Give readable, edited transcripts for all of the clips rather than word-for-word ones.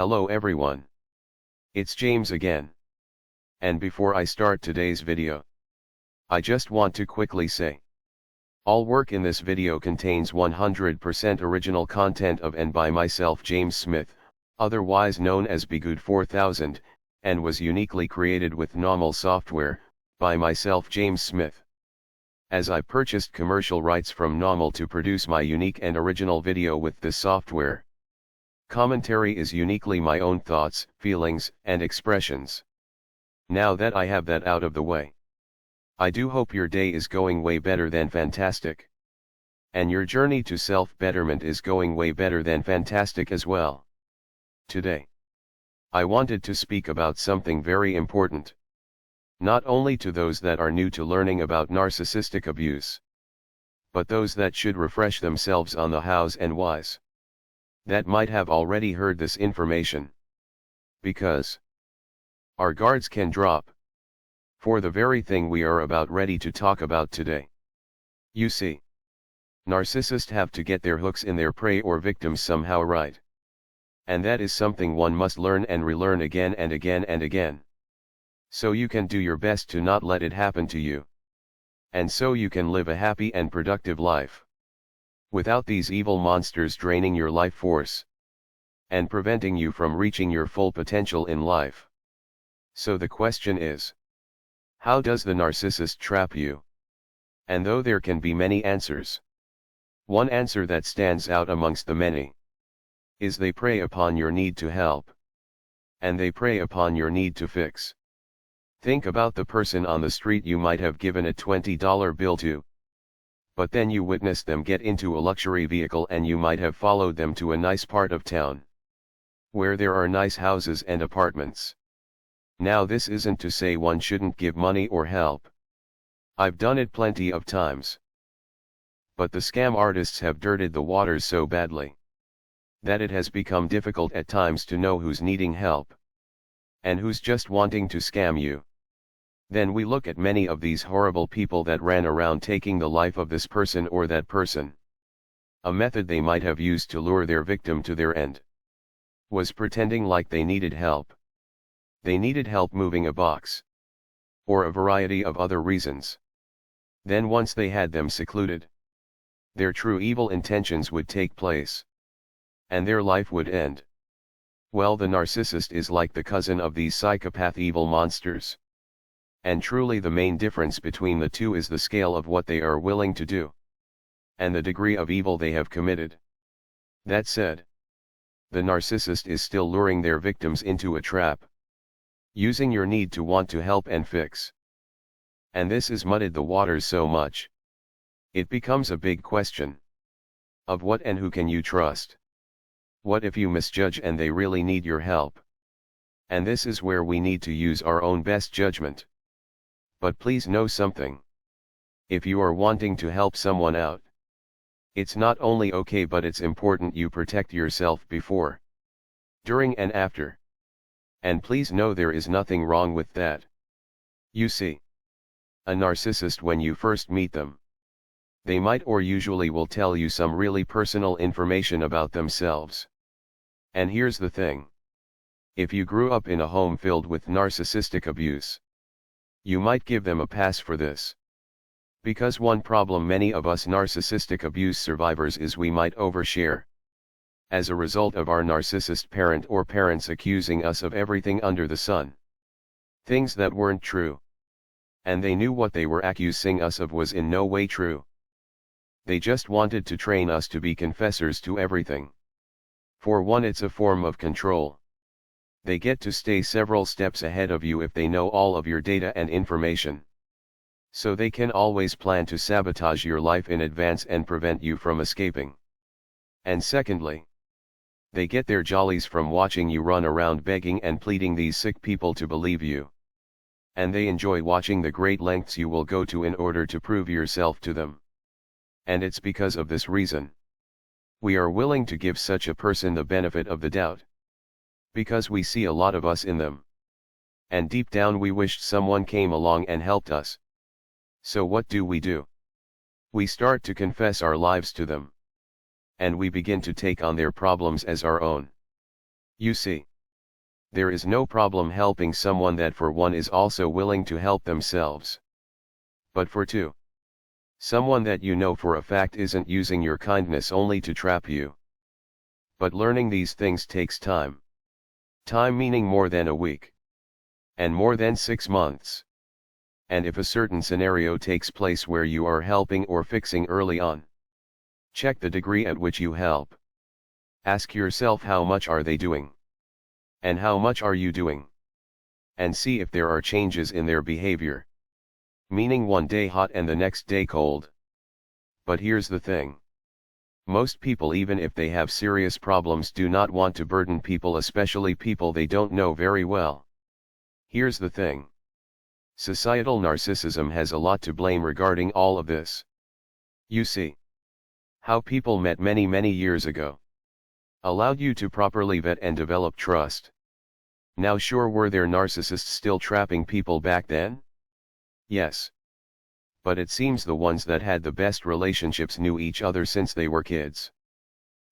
Hello everyone. It's James again. And before I start today's video, I just want to quickly say, all work in this video contains 100% original content of and by myself James Smith, otherwise known as Bgood 4000, and was uniquely created with NAWMAL software, by myself James Smith. As I purchased commercial rights from NAWMAL to produce my unique and original video with this software. Commentary is uniquely my own thoughts, feelings, and expressions. Now that I have that out of the way, I do hope your day is going way better than fantastic. And your journey to self-betterment is going way better than fantastic as well. Today, I wanted to speak about something very important. Not only to those that are new to learning about narcissistic abuse, but those that should refresh themselves on the hows and whys. That might have already heard this information. Because our guards can drop for the very thing we are about ready to talk about today. You see, narcissists have to get their hooks in their prey or victims somehow right. And that is something one must learn and relearn again and again and again. So you can do your best to not let it happen to you. And so you can live a happy and productive life, without these evil monsters draining your life force, and preventing you from reaching your full potential in life. So the question is, how does the narcissist trap you? And though there can be many answers, one answer that stands out amongst the many is they prey upon your need to help. And they prey upon your need to fix. Think about the person on the street you might have given a $20 bill to. But then you witnessed them get into a luxury vehicle and you might have followed them to a nice part of town, where there are nice houses and apartments. Now this isn't to say one shouldn't give money or help. I've done it plenty of times. But the scam artists have dirtied the waters so badly that it has become difficult at times to know who's needing help and who's just wanting to scam you. Then we look at many of these horrible people that ran around taking the life of this person or that person. A method they might have used to lure their victim to their end was pretending like they needed help. They needed help moving a box, or a variety of other reasons. Then once they had them secluded, their true evil intentions would take place, and their life would end. Well, the narcissist is like the cousin of these psychopath evil monsters. And truly the main difference between the two is the scale of what they are willing to do, and the degree of evil they have committed. That said, the narcissist is still luring their victims into a trap, using your need to want to help and fix. And this has muddied the waters so much. It becomes a big question of what and who can you trust? What if you misjudge and they really need your help? And this is where we need to use our own best judgment. But please know something. If you are wanting to help someone out, it's not only okay but it's important you protect yourself before, during and after. And please know there is nothing wrong with that. You see, a narcissist when you first meet them, they might or usually will tell you some really personal information about themselves. And here's the thing. If you grew up in a home filled with narcissistic abuse, you might give them a pass for this. Because one problem many of us narcissistic abuse survivors is we might overshare, as a result of our narcissist parent or parents accusing us of everything under the sun. Things that weren't true. And they knew what they were accusing us of was in no way true. They just wanted to train us to be confessors to everything. For one, it's a form of control. They get to stay several steps ahead of you if they know all of your data and information. So they can always plan to sabotage your life in advance and prevent you from escaping. And secondly, they get their jollies from watching you run around begging and pleading these sick people to believe you. And they enjoy watching the great lengths you will go to in order to prove yourself to them. And it's because of this reason we are willing to give such a person the benefit of the doubt. Because we see a lot of us in them. And deep down we wished someone came along and helped us. So what do? We start to confess our lives to them. And we begin to take on their problems as our own. You see, There is no problem helping someone that for one is also willing to help themselves. But for two, someone that you know for a fact isn't using your kindness only to trap you. But learning these things takes time. Time meaning more than a week. And more than 6 months. And if a certain scenario takes place where you are helping or fixing early on, check the degree at which you help. Ask yourself how much are they doing? And how much are you doing? And see if there are changes in their behavior. Meaning one day hot and the next day cold. But here's the thing. Most people, even if they have serious problems, do not want to burden people, especially people they don't know very well. Here's the thing. Societal narcissism has a lot to blame regarding all of this. You see, how people met many years ago allowed you to properly vet and develop trust. Now sure, were there narcissists still trapping people back then? Yes. But it seems the ones that had the best relationships knew each other since they were kids.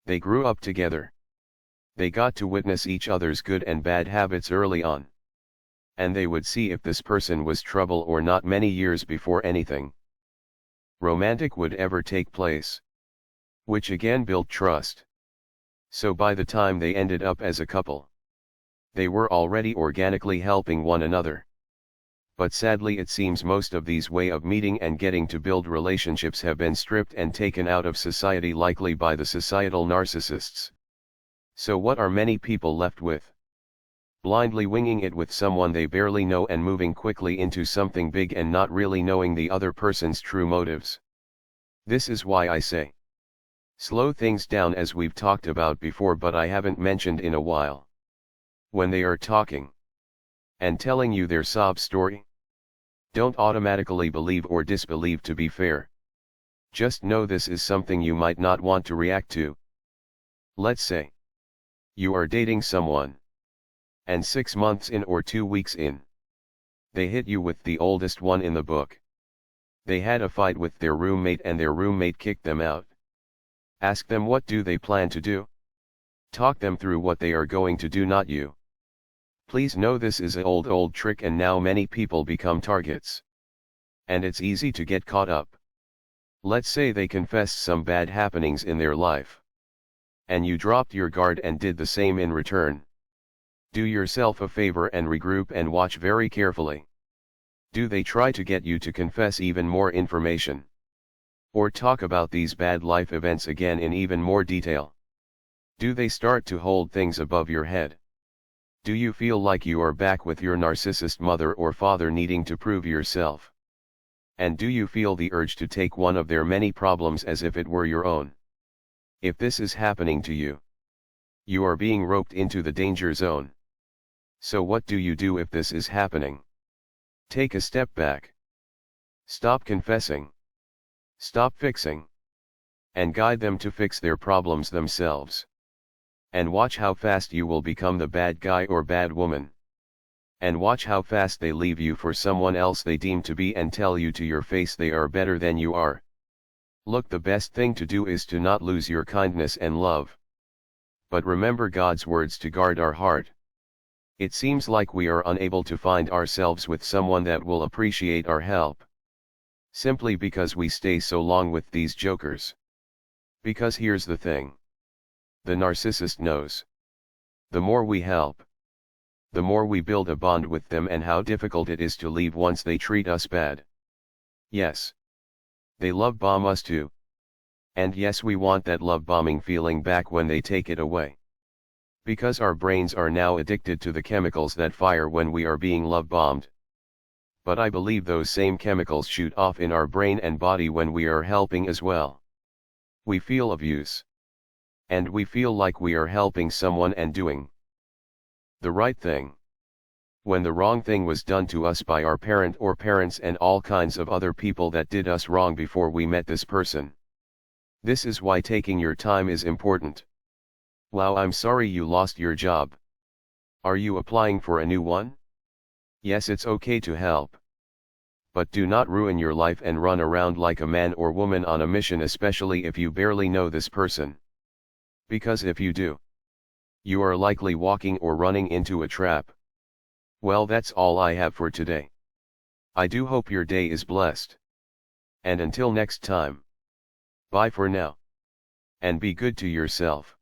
They grew up together. They got to witness each other's good and bad habits early on. And they would see if this person was trouble or not many years before anything romantic would ever take place. Which again built trust. So by the time they ended up as a couple, they were already organically helping one another. But sadly it seems most of these way of meeting and getting to build relationships have been stripped and taken out of society, likely by the societal narcissists. So what are many people left with? Blindly winging it with someone they barely know and moving quickly into something big and not really knowing the other person's true motives. This is why I say, slow things down, as we've talked about before but I haven't mentioned in a while. When they are talking and telling you their sob story, don't automatically believe or disbelieve, to be fair. Just know this is something you might not want to react to. Let's say you are dating someone, and 6 months in or 2 weeks in, they hit you with the oldest one in the book. They had a fight with their roommate and their roommate kicked them out. Ask them what do they plan to do? Talk them through what they are going to do, not you. Please know this is an old trick and now many people become targets. And it's easy to get caught up. Let's say they confessed some bad happenings in their life. And you dropped your guard and did the same in return. Do yourself a favor and regroup and watch very carefully. Do they try to get you to confess even more information? Or talk about these bad life events again in even more detail? Do they start to hold things above your head? Do you feel like you are back with your narcissist mother or father needing to prove yourself? And do you feel the urge to take one of their many problems as if it were your own? If this is happening to you, you are being roped into the danger zone. So what do you do if this is happening? Take a step back. Stop confessing. Stop fixing. And guide them to fix their problems themselves. And watch how fast you will become the bad guy or bad woman. And watch how fast they leave you for someone else they deem to be and tell you to your face they are better than you are. Look, the best thing to do is to not lose your kindness and love. But remember God's words to guard our heart. It seems like we are unable to find ourselves with someone that will appreciate our help. Simply because we stay so long with these jokers. Because here's the thing. The narcissist knows. The more we help, the more we build a bond with them and how difficult it is to leave once they treat us bad. Yes. They love bomb us too. And yes, we want that love bombing feeling back when they take it away. Because our brains are now addicted to the chemicals that fire when we are being love bombed. But I believe those same chemicals shoot off in our brain and body when we are helping as well. We feel of use. And we feel like we are helping someone and doing the right thing. When the wrong thing was done to us by our parent or parents and all kinds of other people that did us wrong before we met this person. This is why taking your time is important. Wow, I'm sorry you lost your job. Are you applying for a new one? Yes, it's okay to help. But do not ruin your life and run around like a man or woman on a mission, especially if you barely know this person. Because if you do, you are likely walking or running into a trap. Well, that's all I have for today. I do hope your day is blessed. And until next time. Bye for now. And be good to yourself.